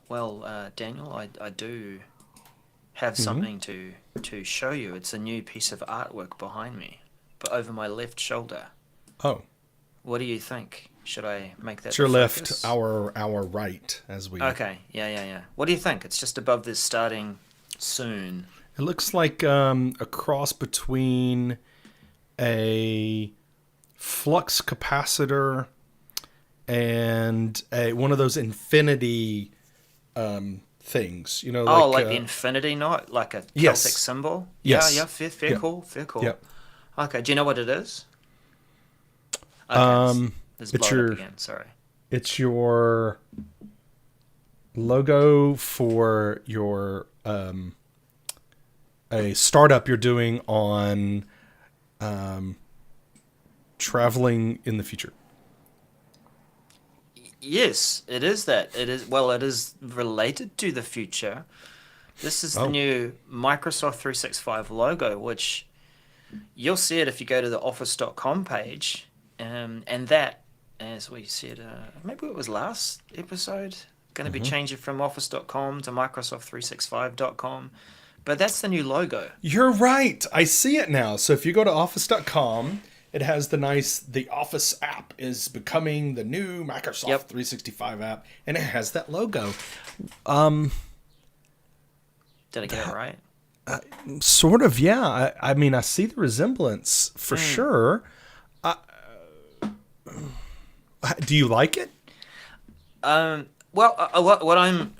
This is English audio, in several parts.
Well, Daniel, I do have something to show you. It's a new piece of artwork behind me, but over my left shoulder. Oh, What do you think? Should I make that it's the your left, focus? our right, as we. Okay, yeah. What do you think? It's just above this starting soon. It looks like a cross between a flux capacitor and one of those infinity things. You know, Oh, like like the infinity knot, like a Celtic yes, symbol? Yeah, yes, fair yep, call, fair call. yep. Okay, do you know what it is? Okay, Um, let's it's blow it up your again, sorry. it's your logo for your a startup you're doing on traveling in the future. Yes, it is that. It is related to the future. This is the Oh, new Microsoft 365 logo, which you'll see it if you go to the office.com page. And that, as we said, maybe it was last episode, going to be changing from office.com to Microsoft365.com. But that's the new logo. you're right. I see it now. So if you go to office.com, it has the Office app is becoming the new Microsoft Yep. 365 app, and it has that logo. Did I get it right? Sort of, yeah. I mean, I see the resemblance for sure. Do you like it? What I'm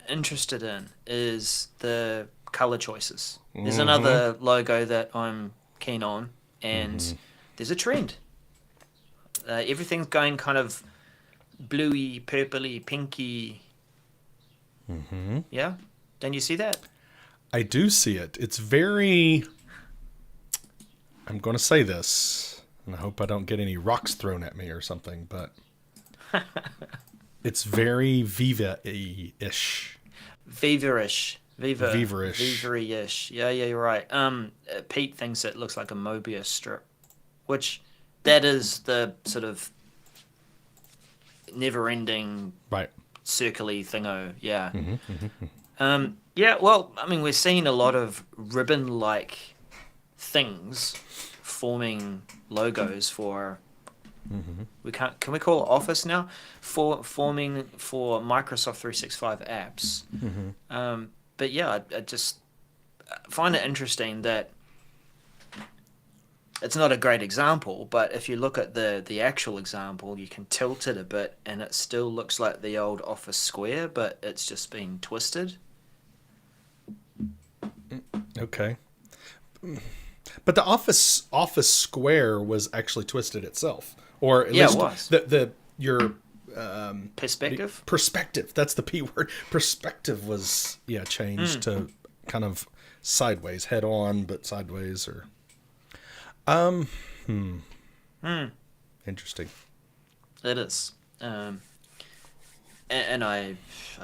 interested in is the color choices. There's another logo that I'm keen on, and there's a trend. Everything's going kind of bluey, purpley, pinky. Yeah? Don't you see that? I do see it. It's very. I'm going to say this, and I hope I don't get any rocks thrown at me or something, but it's very Viva-ish. Viva-ish. Viva-ish. Viva-ish. Yeah, you're right. Pete thinks it looks like a Mobius strip, which that is the sort of never-ending Right. circly thingo. Yeah. Yeah, well, I mean, we're seeing a lot of ribbon-like things forming logos for. Can we call it Office now? Forming for Microsoft 365 apps. But yeah, I just find it interesting that it's not a great example, but if you look at the actual example, you can tilt it a bit and it still looks like the old Office square, but it's just been twisted. Okay. But the office square was actually twisted itself, or at Yeah, it least was. the your Perspective? perspective. That's the P word. Perspective was changed to kind of sideways, head on, but sideways, or interesting. It is. And I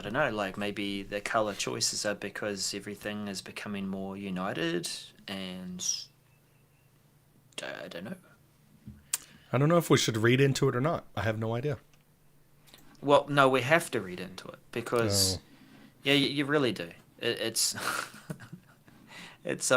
don't know, like maybe the color choices are because everything is becoming more united, and I don't know. I don't know if we should read into it or not. I have no idea. Well, no, we have to read into it because, Oh. yeah, you really do. It's, it's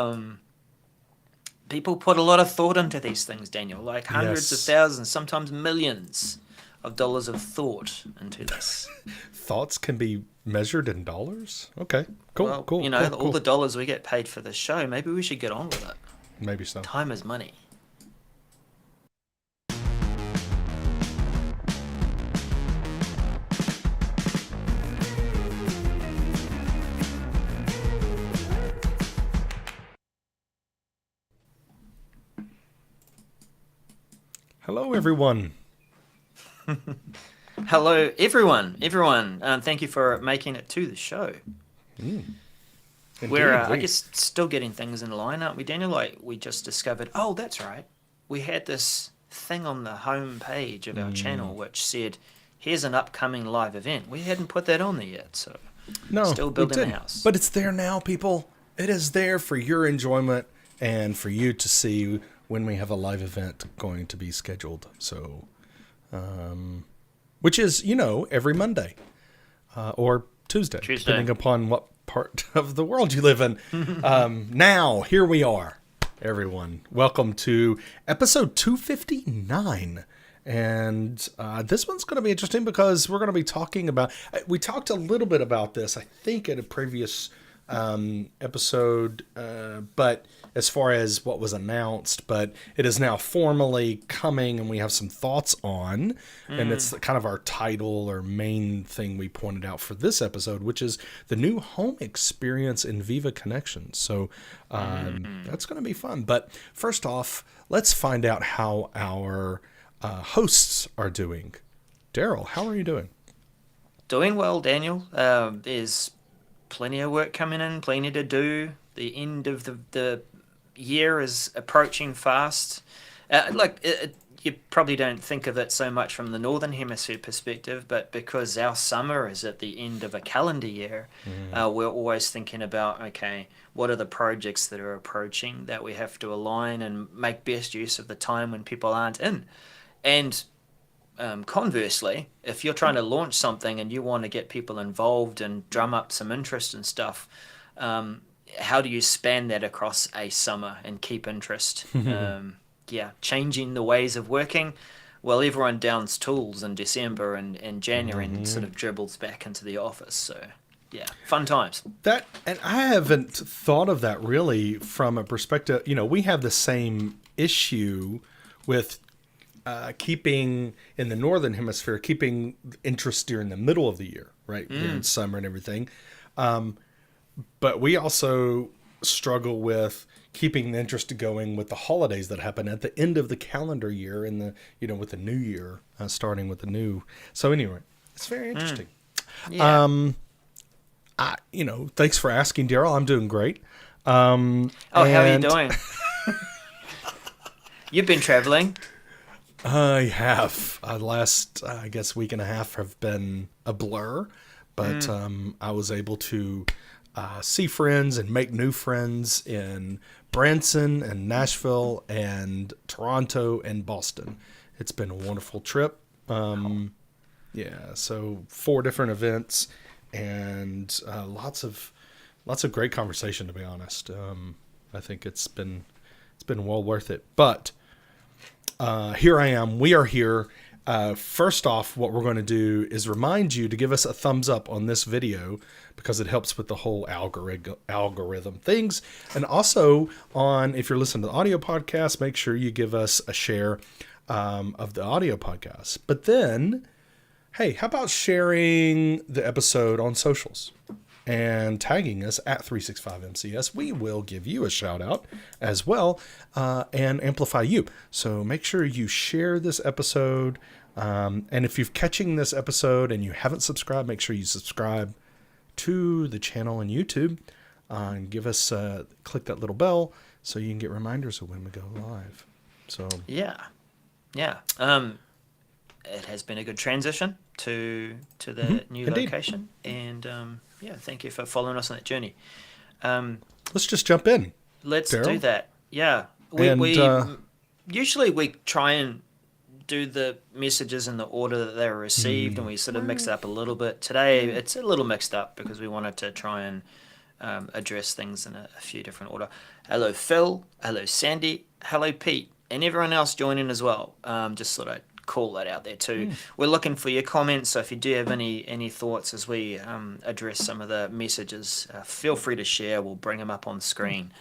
people put a lot of thought into these things, Daniel. Like hundreds of Yes. thousands, sometimes millions of dollars of thought into this. Thoughts can be measured in dollars? Okay. Cool, Well, cool, you know, cool, all cool. the dollars we get paid for this show, maybe we should get on with it. Maybe so. Time is money. Hello, everyone. Hello, everyone. Thank you for making it to the show. We're, I Indeed. guess, still getting things in line, aren't we, Daniel? Like, we just discovered, oh, that's right. We had this thing on the home page of our channel which said, here's an upcoming live event. We hadn't put that on there yet, so No, still we building the didn't. house. But it's there now, people. It is there for your enjoyment and for you to see when we have a live event going to be scheduled. So, which is, every Monday. or Tuesday, depending upon what part of the world you live in. Now, here we are, everyone. Welcome to episode 259. And this one's going to be interesting because we're going to be talking about, we talked a little bit about this, I think, in a previous episode, but as far as what was announced, but it is now formally coming and we have some thoughts on, and it's kind of our title or main thing we pointed out for this episode, which is the new home experience in Viva Connections. So that's going to be fun. But first off, let's find out how our hosts are doing. Darrell, how are you doing? Doing well, Daniel. There's plenty of work coming in, plenty to do. The end of the year is approaching fast. You probably don't think of it so much from the Northern Hemisphere perspective, but because our summer is at the end of a calendar year, we're always thinking about, okay, what are the projects that are approaching that we have to align and make best use of the time when people aren't in. And conversely, if you're trying to launch something and you want to get people involved and drum up some interest and stuff, how do you span that across a summer and keep interest? Changing the ways of working. Well, everyone downs tools in December and January and sort of dribbles back into the office. So, yeah, fun times. And I haven't thought of that really from a perspective, we have the same issue with keeping in the Northern Hemisphere, keeping interest during the middle of the year, right? In summer and everything. But we also struggle with keeping the interest going with the holidays that happen at the end of the calendar year and with the new year, starting with the new. So anyway, it's very interesting. Yeah. Thanks for asking, Darrell. I'm doing great. How are you doing? You've been traveling. I have. Last, I guess, week and a half have been a blur, but I was able to see friends and make new friends in Branson and Nashville and Toronto and Boston. It's been a wonderful trip. So 4 different events and lots of great conversation, to be honest. I think it's been well worth it. But here I am. We are here. First off, what we're going to do is remind you to give us a thumbs up on this video because it helps with the whole algorithm things. And also, if you're listening to the audio podcast, make sure you give us a share of the audio podcast. But then, hey, how about sharing the episode on socials and tagging us at 365MCS? We will give you a shout out as well and amplify you. So make sure you share this episode. And if you're catching this episode and you haven't subscribed, make sure you subscribe to the channel on YouTube and give us click that little bell so you can get reminders of when we go live. So yeah. It has been a good transition to the new location, and thank you for following us on that journey. Let's just jump in. Let's Darrell. Do that. Yeah, we usually we try and do the messages in the order that they were received, and we sort of mix it up a little bit. Today it's a little mixed up because we wanted to try and address things in a few different order. Hello Phil, hello Sandy, hello Pete, and everyone else joining as well. Just sort of call that out there too. We're looking for your comments, so if you do have any thoughts as we address some of the messages, feel free to share. We'll bring them up on screen.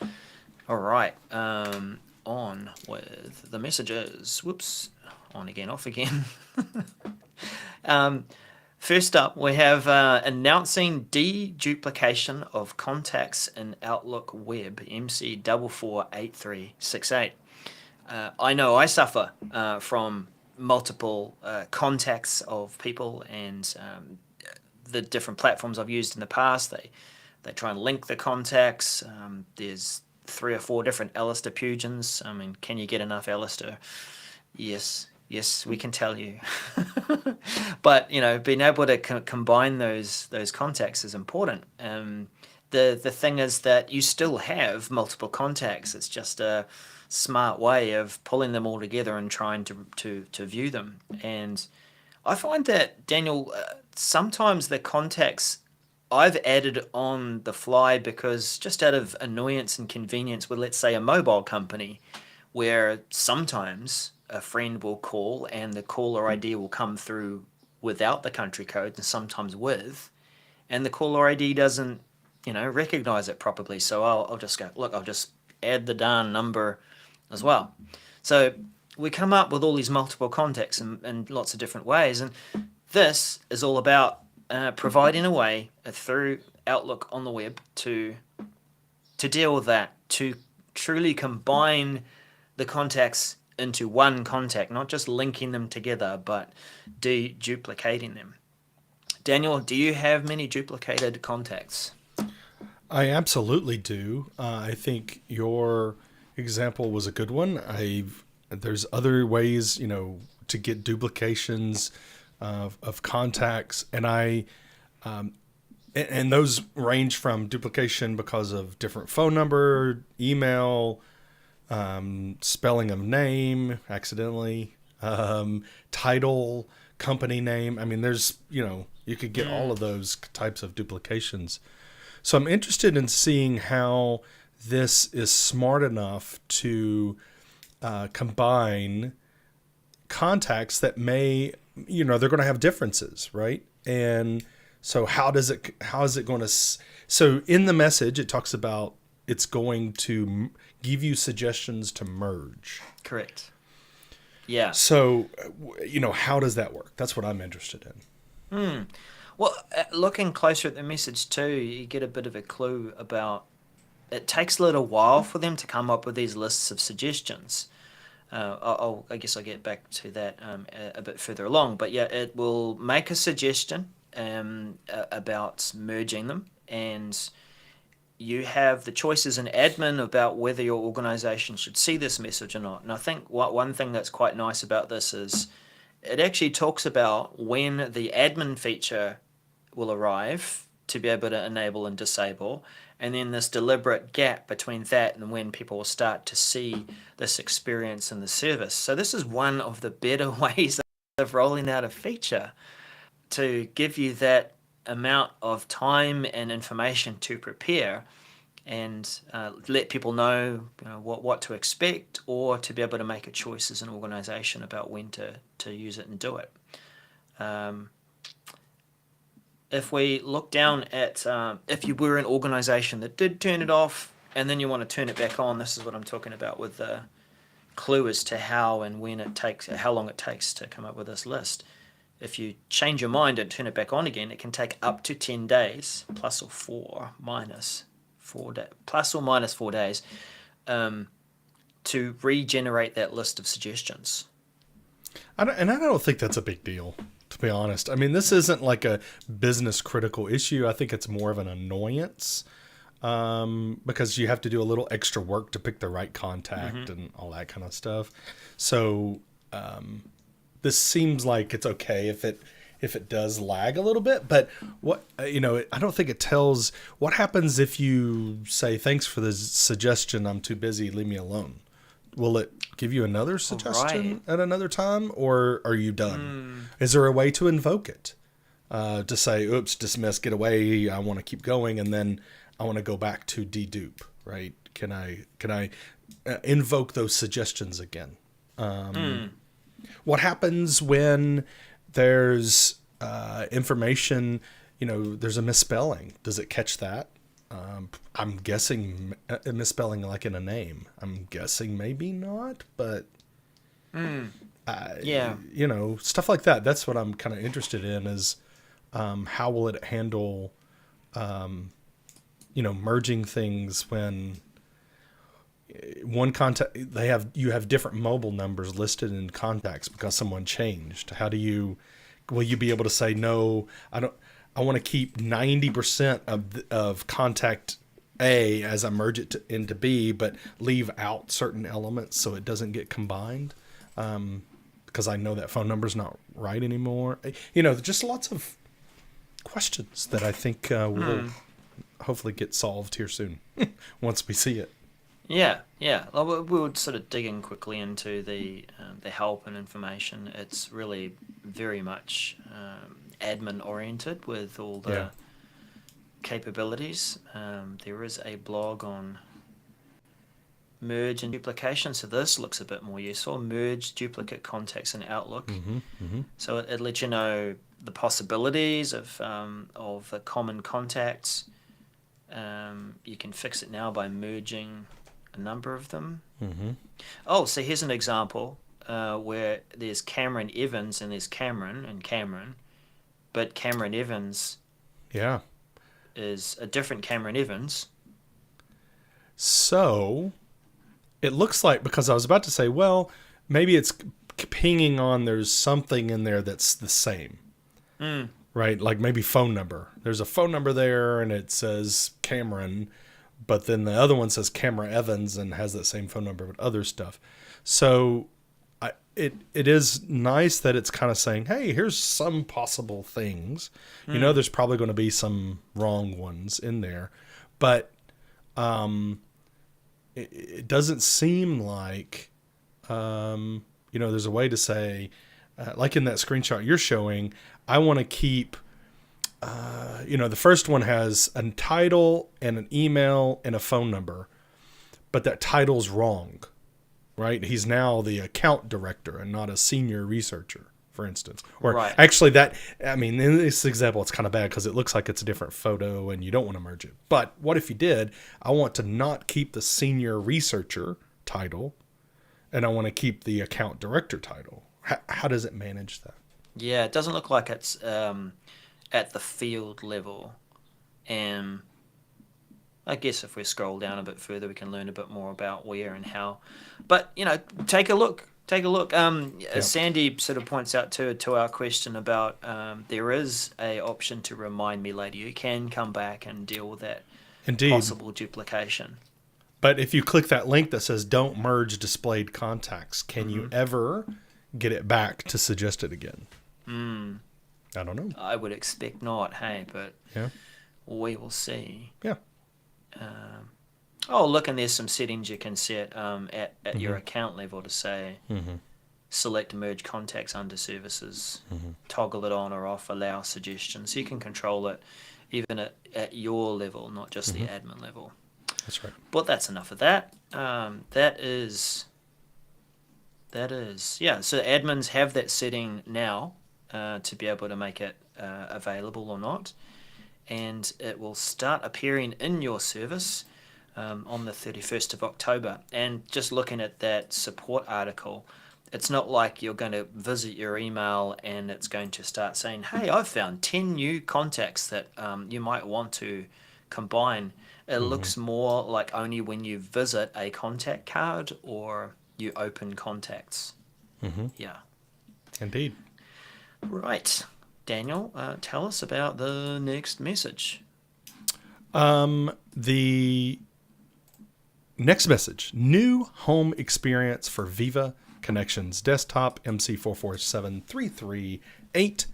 All right, on with the messages. Whoops, on again, off again. First up, we have announcing de-duplication of contacts in Outlook Web, MC448368. I know I suffer from multiple contacts of people, and the different platforms I've used in the past, they try and link the contacts. There's 3 or 4 different Alistair Pugins. I mean, can you get enough Alistair? Yes, we can tell you. But being able to combine those contacts is important. The thing is that you still have multiple contacts. It's just a smart way of pulling them all together and trying to view them. And I find that, Daniel, sometimes the contacts I've added on the fly because just out of annoyance and convenience with, let's say, a mobile company, where sometimes a friend will call and the caller ID will come through without the country code and sometimes with, and the caller ID doesn't, recognize it properly. So I'll just go, look, I'll just add the darn number as well. So we come up with all these multiple contacts in lots of different ways. And this is all about providing a way through Outlook on the web to deal with that, to truly combine the contacts into one contact, not just linking them together, but de-duplicating them. Daniel, do you have many duplicated contacts? I absolutely do. I think your example was a good one. There's other ways, to get duplications of contacts, and and those range from duplication because of different phone number, email, spelling of name accidentally, title, company name. I mean, there's, you could get all of those types of duplications. So I'm interested in seeing how this is smart enough to combine contacts that may, they're going to have differences, right? And so how is it going to, so in the message, it talks about it's going to give you suggestions to merge. Correct. Yeah. So, how does that work? That's what I'm interested in. Well, looking closer at the message too, you get a bit of a clue about it takes a little while for them to come up with these lists of suggestions. I guess I'll get back to that a bit further along. But yeah, it will make a suggestion about merging them, and you have the choice as an admin about whether your organization should see this message or not. And I think one thing that's quite nice about this is it actually talks about when the admin feature will arrive to be able to enable and disable, and then this deliberate gap between that and when people will start to see this experience in the service. So this is one of the better ways of rolling out a feature to give you that amount of time and information to prepare and let people know, what to expect, or to be able to make a choice as an organization about when to use it and do it. If we look down at, if you were an organization that did turn it off and then you want to turn it back on, this is what I'm talking about with the clue as to how and when it takes, how long it takes to come up with this list. If you change your mind and turn it back on again, it can take up to 10 days, plus or minus 4 days, to regenerate that list of suggestions. I don't think that's a big deal, to be honest. I mean, this isn't like a business critical issue. I think it's more of an annoyance because you have to do a little extra work to pick the right contact and all that kind of stuff. So this seems like it's okay if it does lag a little bit, but what, I don't think it tells what happens if you say, thanks for the suggestion, I'm too busy, leave me alone. Will it give you another suggestion at another time, or are you done? Is there a way to invoke it? To say, oops, dismiss, get away, I want to keep going, and then I want to go back to dedupe, right? Can I invoke those suggestions again? What happens when there's information, there's a misspelling? Does it catch that? I'm guessing a misspelling like in a name. I'm guessing maybe not, but yeah, stuff like that. That's what I'm kind of interested in is how will it handle, merging things when one contact you have different mobile numbers listed in contacts because someone changed. Will you be able to say, no, I want to keep 90% of contact A as I merge it into B, but leave out certain elements so it doesn't get combined because I know that phone number's not right anymore. Just lots of questions that I think will hopefully get solved here soon once we see it. Yeah. Well, we'll sort of dig in quickly into the help and information. It's really very much admin oriented with all the Yeah. capabilities. There is a blog on merge and duplication, so this looks a bit more useful. Merge duplicate contacts in Outlook. So it lets you know the possibilities of the common contacts. You can fix it now by merging a number of them. Oh, so here's an example where there's Cameron Evans and there's Cameron and Cameron, but Cameron Evans Yeah. is a different Cameron Evans. So it looks like, because I was about to say, well, maybe it's pinging on there's something in there that's the same. Right? Like maybe phone number. There's a phone number there and it says Cameron, but then the other one says Camera Evans and has that same phone number but other stuff. So it is nice that it's kind of saying, hey, here's some possible things. You know, there's probably going to be some wrong ones in there, but it doesn't seem like, there's a way to say, like in that screenshot you're showing, I want to keep, the first one has a title and an email and a phone number, but that title's wrong, right? He's now the account director and not a senior researcher, for instance. Or Right. actually in this example, it's kind of bad because it looks like it's a different photo and you don't want to merge it. But what if you did? I want to not keep the senior researcher title and I want to keep the account director title. How does it manage that? Yeah, it doesn't look like it's at the field level. I guess if we scroll down a bit further, we can learn a bit more about where and how. But, take a look. Sandy sort of points out to our question about there is a option to remind me later. You can come back and deal with that Indeed. possible duplication. But if you click that link that says don't merge displayed contacts, can you ever get it back to suggest it again? I don't know. I would expect not, hey, but Yeah. we will see. Yeah. Look, and there's some settings you can set at your account level to say select merge contacts under services, toggle it on or off, allow suggestions. So you can control it even at your level, not just the admin level. That's right. But that's enough of that. That is, yeah. So admins have that setting now to be able to make it available or not. And it will start appearing in your service on the 31st of October. And just looking at that support article, it's not like you're going to visit your email and it's going to start saying, hey, I've found 10 new contacts that you might want to combine. It looks more like only when you visit a contact card or you open contacts. Yeah. Indeed. Right. Daniel, tell us about the next message. The next message, new home experience for Viva Connections desktop MC447338.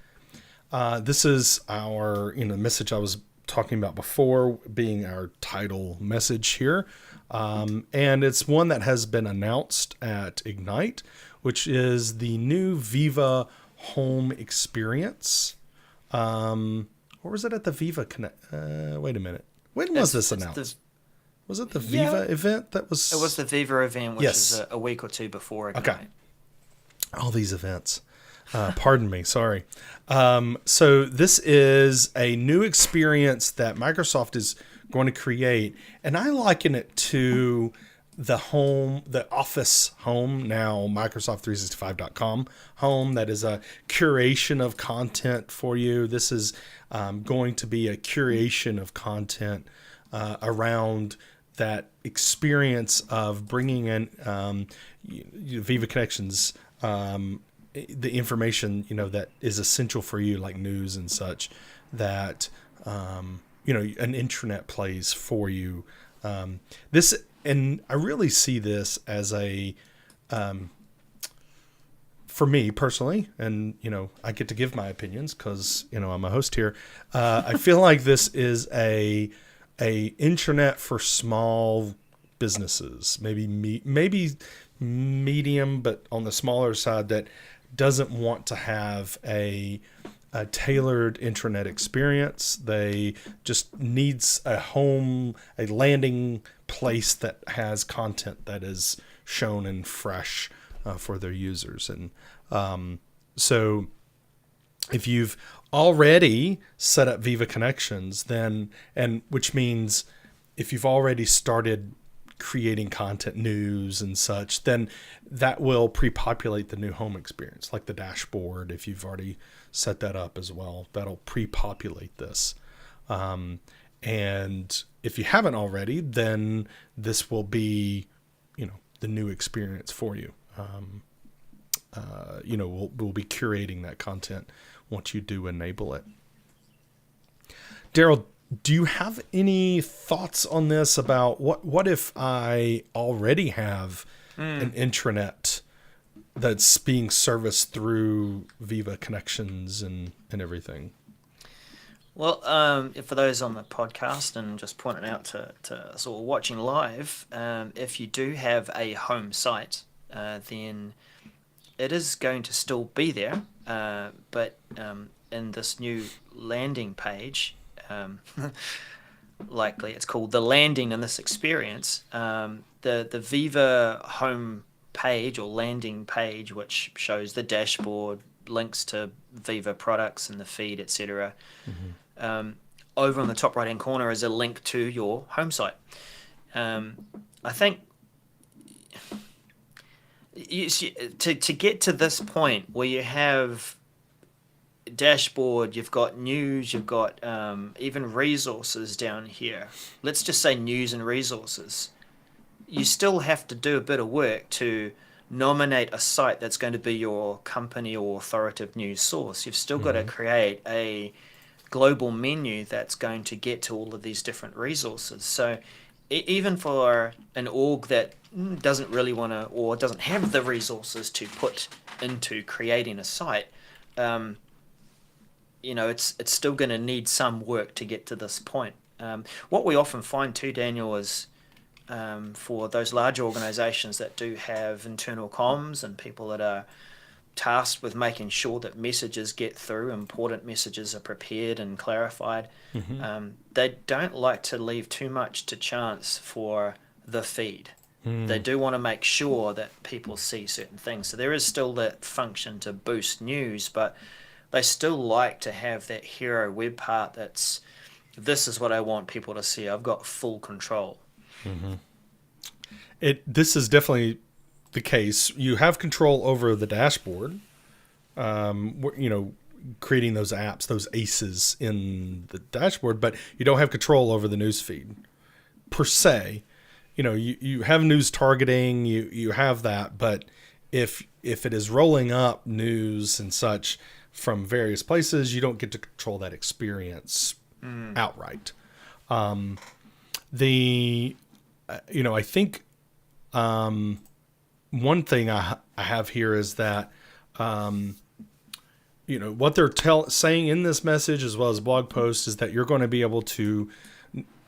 This is our message I was talking about before, being our title message here. And it's one that has been announced at Ignite, which is the new Viva home experience. Or was it at the Viva Connect? Wait a minute. When was this announced? Was it the Viva event that was? It was the Viva event, which Yes. is a week or two before Ignite. Okay. All these events. Pardon me. Sorry. So this is a new experience that Microsoft is going to create, and I liken it to the Office home, now Microsoft365.com home, that is a curation of content for you. This is going to be a curation of content around that experience of bringing in Viva Connections, the information that is essential for you, like news and such, that an intranet plays for you. And I really see this as for me personally, and I get to give my opinions because I'm a host here. I feel like this is a intranet for small businesses, maybe medium, but on the smaller side, that doesn't want to have a a tailored intranet experience. They just needs a landing place that has content that is shown and fresh for their users. And so if you've already set up Viva Connections, then, and which means if you've already started creating content, news and such, then that will pre-populate the new home experience, like the dashboard. If you've already set that up as well, that'll pre-populate this. And if you haven't already, then this will be, the new experience for you. We'll be curating that content once you do enable it. Darrell, do you have any thoughts on this about what if I already have an intranet that's being serviced through Viva Connections and everything? Well, for those on the podcast and just pointing out to us all watching live, if you do have a home site, then it is going to still be there, but in this new landing page, likely it's called the landing in this experience, the Viva home page or landing page, which shows the dashboard, links to Viva products and the feed, etc. Over on the top right hand corner is a link to your home site. I think to get to this point where you have dashboard, you've got news, you've got even resources down here. Let's just say news and resources. You still have to do a bit of work to nominate a site that's going to be your company or authoritative news source. You've still got to create a global menu that's going to get to all of these different resources. So even for an org that doesn't really want to or doesn't have the resources to put into creating a site, it's still going to need some work to get to this point. What we often find too, Daniel, is for those large organizations that do have internal comms and people that are tasked with making sure that messages get through, important messages are prepared and clarified, they don't like to leave too much to chance for the feed. They do want to make sure that people see certain things. So there is still that function to boost news, but they still like to have that hero web part that's, this is what I want people to see. I've got full control. This is definitely the case. You have control over the dashboard, creating those apps, those aces in the dashboard, but you don't have control over the news feed per se. You have news targeting, you have that, but if it is rolling up news and such from various places, you don't get to control that experience outright. I think one thing I have here is that, what they're saying in this message as well as blog post is that you're going to be able to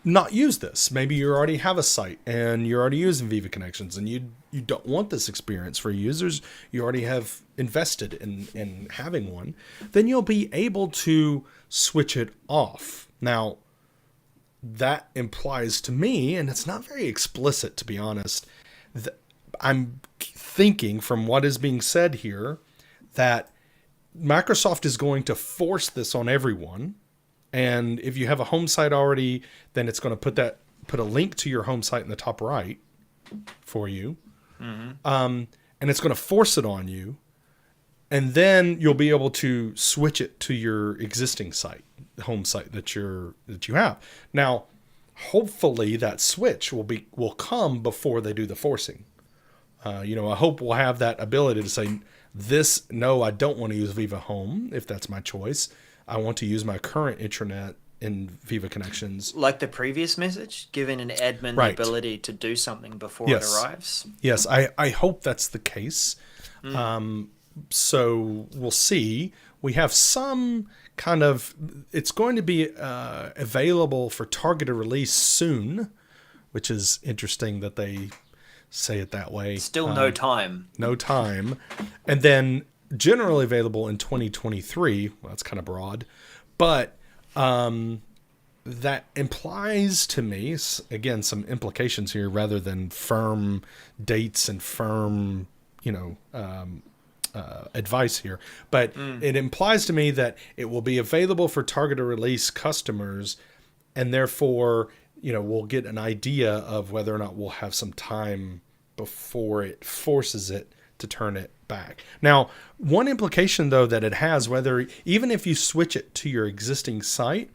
not use this. Maybe you already have a site and you're already using Viva Connections and you don't want this experience for users. You already have invested in having one. Then you'll be able to switch it off. Now, that implies to me, and it's not very explicit to be honest, I'm thinking from what is being said here that Microsoft is going to force this on everyone. And if you have a home site already, then it's going to put a link to your home site in the top right for you. And it's going to force it on you. And then you'll be able to switch it to your existing site, home site that you have. Now, hopefully that switch will come before they do the forcing. I hope we'll have that ability to say, no, I don't want to use Viva Home if that's my choice. I want to use my current intranet in Viva Connections. Like the previous message, giving an admin the ability to do something before it arrives? Yes, I hope that's the case. So we'll see. We have some kind of, it's going to be available for targeted release soon, which is interesting that they say it that way. Still no time. No time. And then generally available in 2023. Well, that's kind of broad, but that implies to me, again, some implications here rather than firm dates and firm, advice here. But it implies to me that it will be available for targeted release customers, and therefore, we'll get an idea of whether or not we'll have some time before it forces it to turn it back. Now, one implication, though, that it has, even if you switch it to your existing site,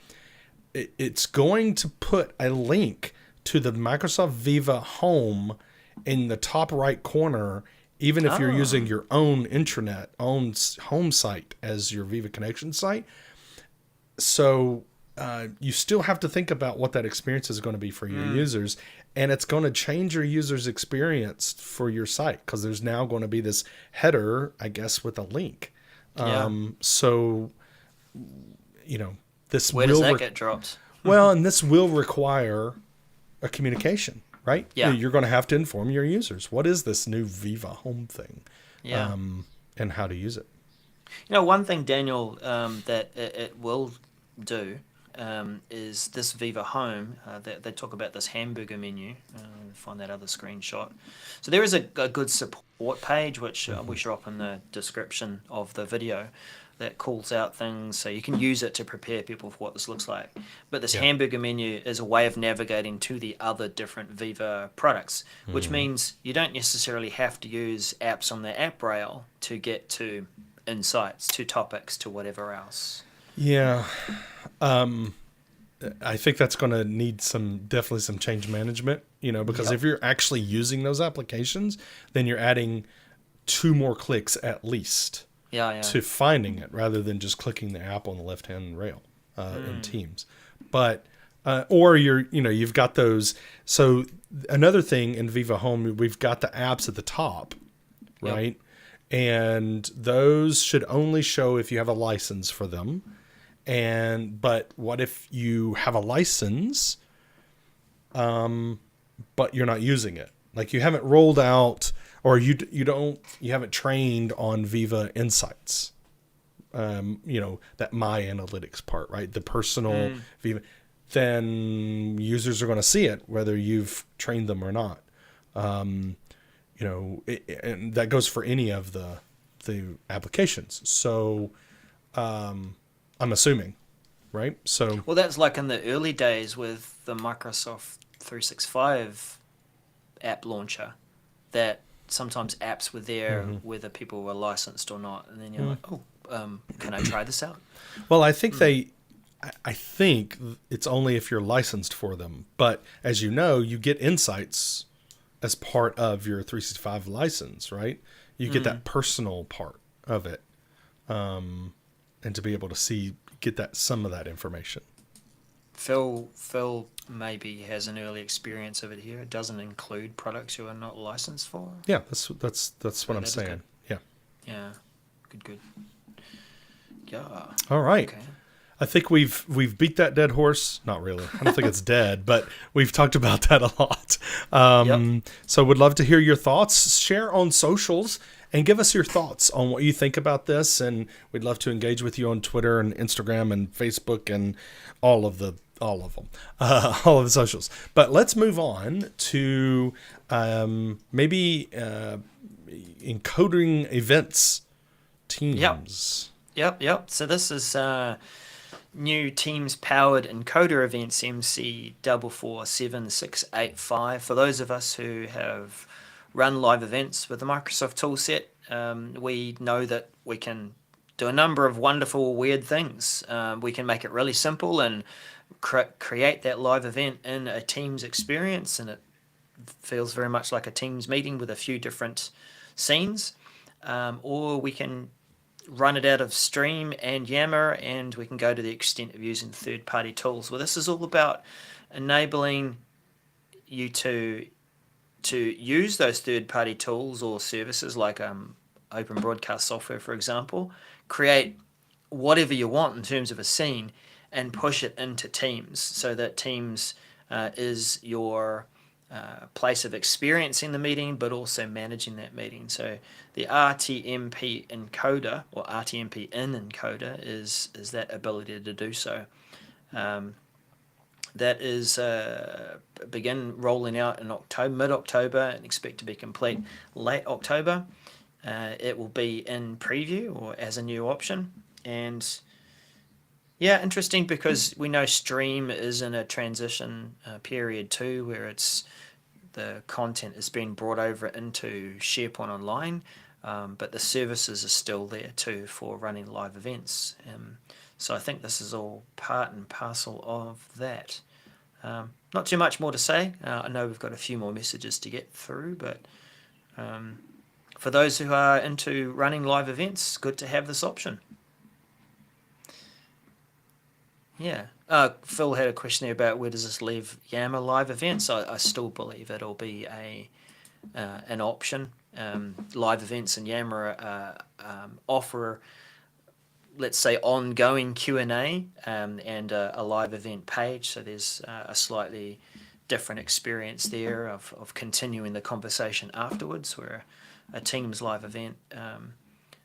it's going to put a link to the Microsoft Viva Home in the top right corner, even if you're using your own intranet, own home site as your Viva Connections site. So you still have to think about what that experience is going to be for your users, and it's going to change your users' experience for your site because there's now going to be this header, I guess, with a link. So, this where does that get dropped? Well, and this will require a communication, right? Yeah. You're going to have to inform your users. What is this new Viva Home thing? Yeah. And how to use it. One thing, Daniel, that it will do is this Viva Home. They talk about this hamburger menu. Find that other screenshot. So there is a good support page, which we show up in the description of the video, that calls out things, so you can use it to prepare people for what this looks like. But this hamburger menu is a way of navigating to the other different Viva products, which means you don't necessarily have to use apps on the app rail to get to insights, to topics, to whatever else. Yeah. I think that's going to need definitely some change management, because if you're actually using those applications, then you're adding 2 more clicks at least. To finding it rather than just clicking the app on the left-hand rail in Teams. But or you've got those. So another thing in Viva Home, we've got the apps at the top, right? And those should only show if you have a license for them. But what if you have a license, but you're not using it? Like you haven't rolled out, or you haven't trained on Viva Insights, that My Analytics part, right? The personal Viva, then users are going to see it whether you've trained them or not. And that goes for any of the applications. So I'm assuming, right? So well, that's like in the early days with the Microsoft 365 app launcher, that sometimes apps were there whether people were licensed or not, and then you're like, can I try this out? Well, I think I think it's only if you're licensed for them, but as you know, you get insights as part of your 365 license, right? You get that personal part of it, and to be able to get some of that information. Phil maybe has an early experience of it here. It doesn't include products you are not licensed for. Yeah, that's what I'm saying. Yeah. Yeah. Good. Yeah. All right. Okay. I think we've beat that dead horse. Not really. I don't think it's dead, but we've talked about that a lot. So would love to hear your thoughts. Share on socials and give us your thoughts on what you think about this. And we'd love to engage with you on Twitter and Instagram and Facebook and all of them, all of the socials. But let's move on to maybe encoding events teams. Yep. So this is new Teams-powered encoder events, MC447685. For those of us who have run live events with the Microsoft toolset, we know that we can do a number of wonderful, weird things. We can make it really simple and create that live event in a Teams experience, and it feels very much like a Teams meeting with a few different scenes. Or we can run it out of Stream and Yammer, and we can go to the extent of using third-party tools. Well, this is all about enabling you to use those third-party tools or services like open broadcast software, for example, create whatever you want in terms of a scene and push it into Teams, so that Teams is your place of experiencing the meeting, but also managing that meeting. So the RTMP encoder, or RTMP in encoder, is that ability to do so. That is begin rolling out in October, mid-October, and expect to be complete late October. It will be in preview or as a new option. And yeah, interesting, because we know Stream is in a transition period too, where the content is being brought over into SharePoint Online, but the services are still there too for running live events. So I think this is all part and parcel of that. Not too much more to say. I know we've got a few more messages to get through, but for those who are into running live events, good to have this option. Yeah. Phil had a question there about where does this leave Yammer live events. I still believe it'll be an option. Live events and Yammer offer, let's say, ongoing Q&A and a live event page. So there's a slightly different experience there of continuing the conversation afterwards, where a Teams live event,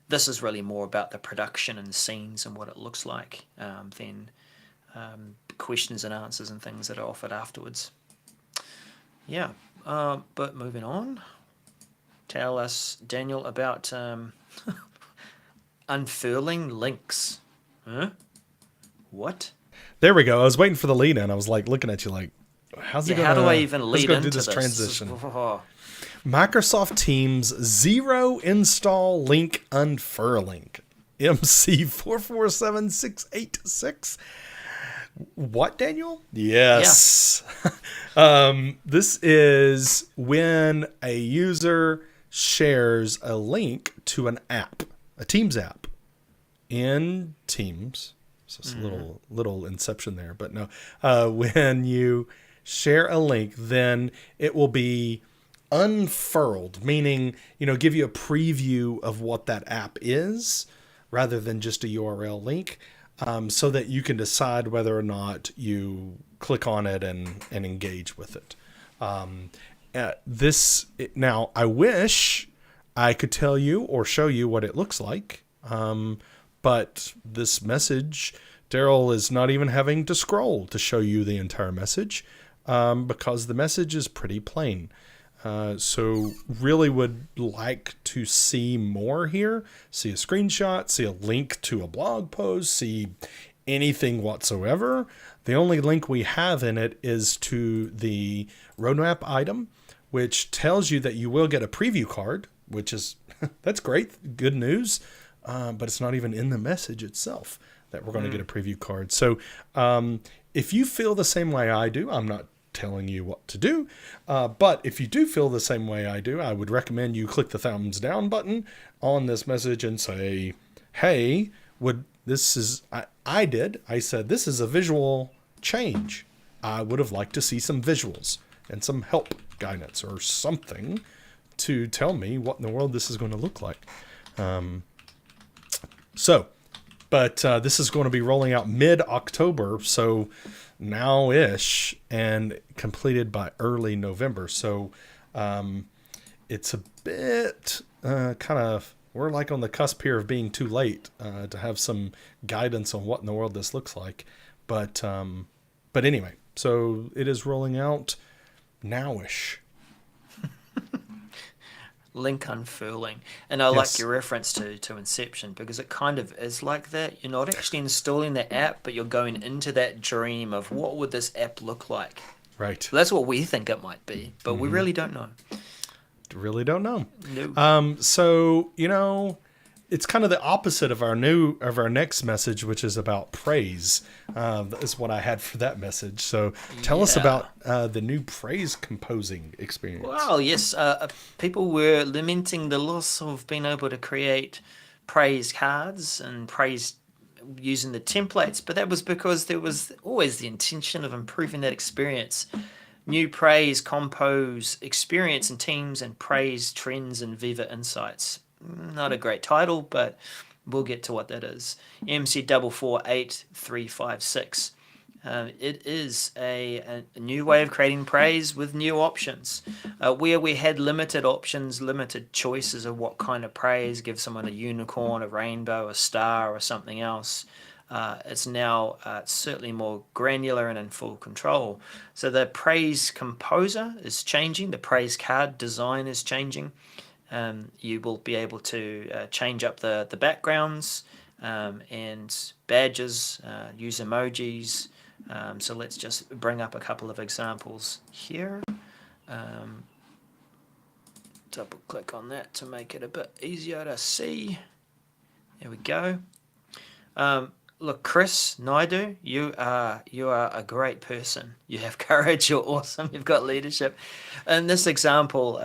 this is really more about the production and scenes and what it looks like than questions and answers and things that are offered afterwards. Yeah, but moving on, tell us, Daniel, about unfurling links. Huh? What? There we go. I was waiting for the lead in. I was like looking at you like, how's he going to... How do I even lead into this transition? Oh. Microsoft Teams zero install link unfurling. MC447686. What, Daniel? Yes. Yeah. This is when a user shares a link to an app, a Teams app in Teams. So it's a little inception there, but no. When you share a link, then it will be unfurled, meaning, give you a preview of what that app is rather than just a URL link, so that you can decide whether or not you click on it and engage with it. Now, I wish I could tell you or show you what it looks like, but this message, Darrell is not even having to scroll to show you the entire message, because the message is pretty plain. So really would like to see more here, see a screenshot, see a link to a blog post, see anything whatsoever. The only link we have in it is to the roadmap item, which tells you that you will get a preview card, which is, that's great, good news, but it's not even in the message itself that we're going to get a preview card. So if you feel the same way I do, I'm not telling you what to do, but if you do feel the same way I do, I would recommend you click the thumbs down button on this message and say, hey, I said this is a visual change. I would have liked to see some visuals and some help guidance or something to tell me what in the world this is going to look like. But this is going to be rolling out mid-October, so now-ish, and completed by early November. So it's a bit we're like on the cusp here of being too late to have some guidance on what in the world this looks like. But anyway, so it is rolling out now-ish. Link unfurling. And I like your reference to Inception, because it kind of is like that. You're not actually installing the app, but you're going into that dream of what would this app look like. Right. So that's what we think it might be, but we really don't know. Really don't know. No. So, it's kind of the opposite of our next message, which is about praise. Is what I had for that message. So tell us about the new praise composing experience. Well, yes, people were lamenting the loss of being able to create praise cards and praise using the templates, but that was because there was always the intention of improving that experience. New praise compose experience in Teams and praise trends in Viva Insights. Not a great title, but we'll get to what that is. MC448 356. It is a new way of creating praise with new options. Where we had limited options, limited choices of what kind of praise, give someone a unicorn, a rainbow, a star, or something else. It's now certainly more granular and in full control. So the praise composer is changing, the praise card design is changing. You will be able to change up the backgrounds and badges, use emojis. So let's just bring up a couple of examples here. Double click on that to make it a bit easier to see. There we go. Look, Chris Naidu, you are a great person. You have courage. You're awesome. You've got leadership. In this example,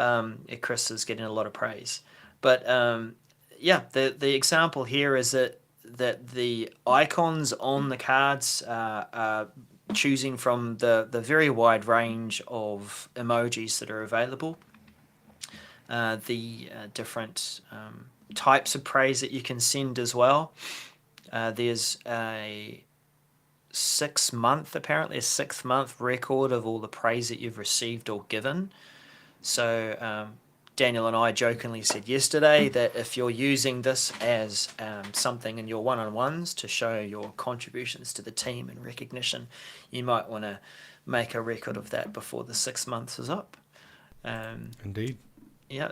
Chris is getting a lot of praise. But the example here is that the icons on the cards are choosing from the very wide range of emojis that are available. The different types of praise that you can send as well. There's a 6 month record of all the praise that you've received or given. So Daniel and I jokingly said yesterday that if you're using this as something in your one-on-ones to show your contributions to the team and recognition, you might want to make a record of that before the 6 months is up. Indeed. Yeah,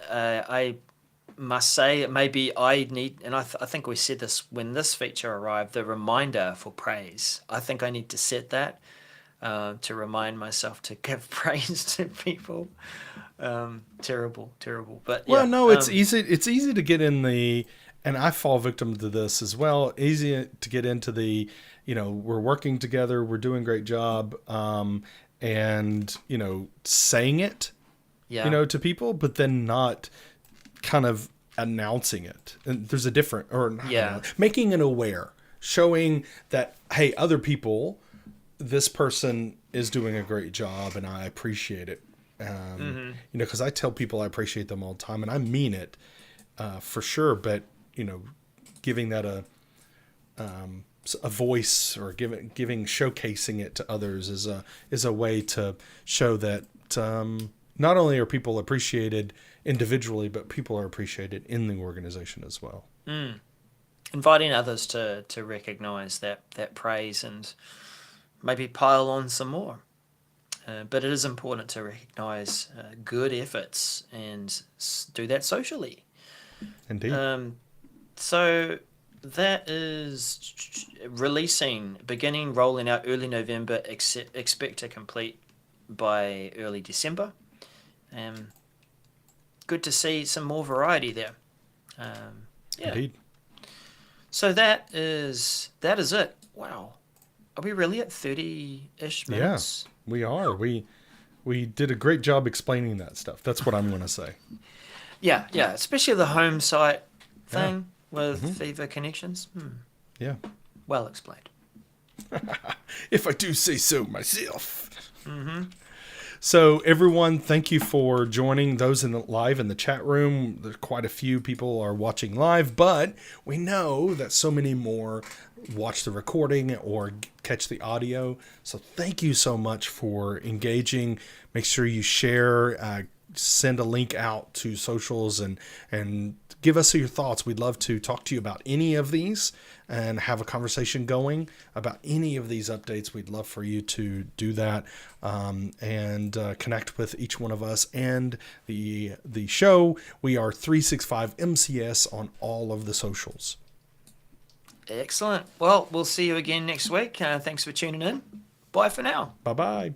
I must say maybe I need, and I think we said this when this feature arrived, the reminder for praise. I think I need to set that to remind myself to give praise to people. Terrible. But yeah, well, no, it's easy. It's easy to get in the, and I fall victim to this as well. Easy to get into the, we're working together, we're doing a great job, and saying it, to people, but then not kind of announcing it. And there's a different, or making it aware, showing that, hey, other people, this person is doing a great job and I appreciate it. Because I tell people I appreciate them all the time and I mean it for sure. But, giving that a voice or showcasing it to others is a way to show that not only are people appreciated individually, but people are appreciated in the organization as well. Inviting others to recognize that praise and maybe pile on some more. But it is important to recognize good efforts and do that socially. Indeed. So that is beginning rolling out early November, expect to complete by early December. Good to see some more variety there. Indeed. So that is it. Wow. Are we really at 30-ish minutes? Yeah, we are. We did a great job explaining that stuff. That's what I'm going to say. Yeah, especially the home site thing with Viva Connections. Yeah. Well explained. If I do say so myself. So everyone, thank you for joining. Those live in the chat room, there's quite a few people are watching live, but we know that so many more watch the recording or catch the audio. So thank you so much for engaging. Make sure you share, send a link out to socials and give us your thoughts. We'd love to talk to you about any of these and have a conversation going about any of these updates. We'd love for you to do that and connect with each one of us and the show. We are 365 MCS on all of the socials. Excellent. Well, we'll see you again next week. Thanks for tuning in. Bye for now. Bye-bye.